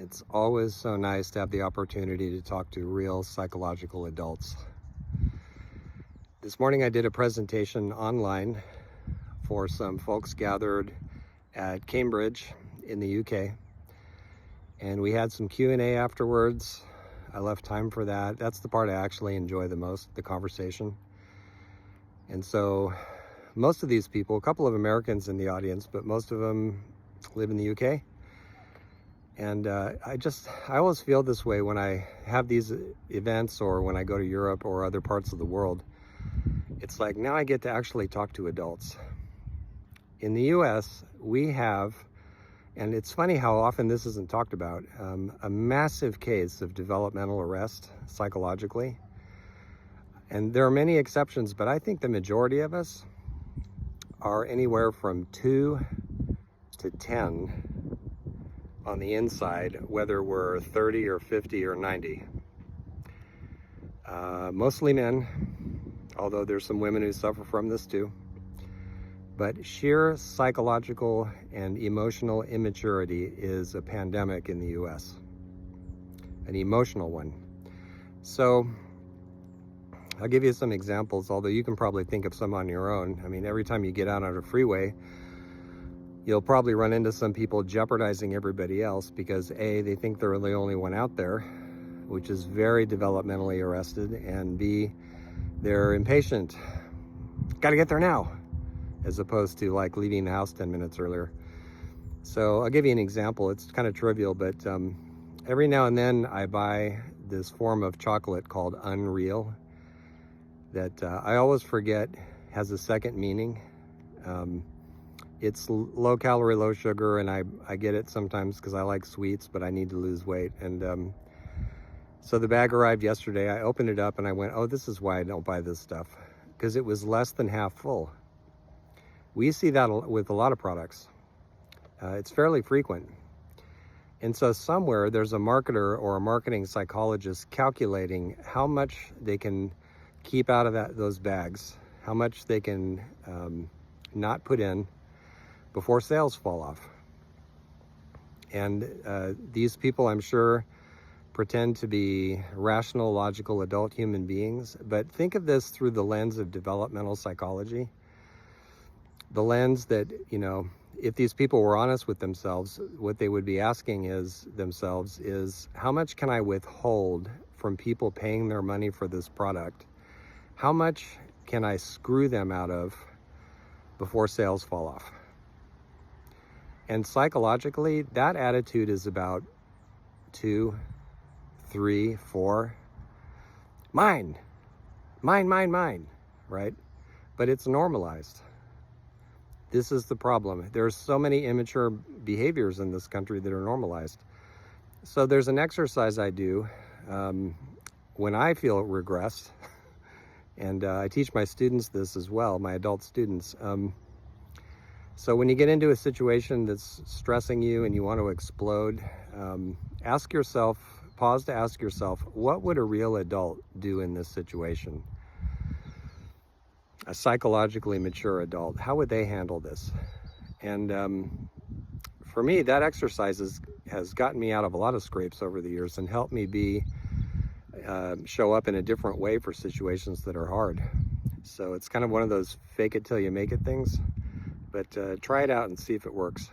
It's always so nice to have the opportunity to talk to real psychological adults. This morning I did a presentation online for some folks gathered at Cambridge in the UK, and we had some Q&A afterwards. I left time for that. That's the part I actually enjoy the most, the conversation. And so most of these people, a couple of Americans in the audience, but most of them live in the UK. And I always feel this way when I have these events or when I go to Europe or other parts of the world. It's like now I get to actually talk to adults. In the US, we have, and it's funny how often this isn't talked about, a massive case of developmental arrest psychologically. And there are many exceptions, but I think the majority of us are anywhere from 2 to 10 on the inside, whether we're 30 or 50 or 90. Mostly men, although there's some women who suffer from this too. But sheer psychological and emotional immaturity is a pandemic in the US, an emotional one. So I'll give you some examples, although you can probably think of some on your own. I mean, every time you get out on a freeway, you'll probably run into some people jeopardizing everybody else because A, they think they're the only one out there, which is very developmentally arrested, and B, they're impatient. Got to get there now, as opposed to like leaving the house 10 minutes earlier. So I'll give you an example. It's kind of trivial, but every now and then I buy this form of chocolate called Unreal that I always forget has a second meaning. It's low calorie, low sugar, and I get it sometimes because I like sweets, but I need to lose weight. And so the bag arrived yesterday. I opened it up and I went, oh, this is why I don't buy this stuff, because it was less than half full. We see that with a lot of products. It's fairly frequent. And so somewhere there's a marketer or a marketing psychologist calculating how much they can keep out of those bags, how much they can not put in before sales fall off. And these people, I'm sure, pretend to be rational, logical adult human beings, but think of this through the lens of developmental psychology. The lens that, you know, if these people were honest with themselves, what they would be asking themselves is, how much can I withhold from people paying their money for this product? How much can I screw them out of before sales fall off? And psychologically, that attitude is about 2, 3, 4. Mine, right? But it's normalized. This is the problem. There's so many immature behaviors in this country that are normalized. So there's an exercise I do when I feel regressed, and I teach my students this as well, my adult students. So when you get into a situation that's stressing you and you want to explode, ask yourself, pause to ask yourself, what would a real adult do in this situation? A psychologically mature adult, how would they handle this? And for me, that exercise has gotten me out of a lot of scrapes over the years and helped me show up in a different way for situations that are hard. So it's kind of one of those fake it till you make it things, but try it out and see if it works.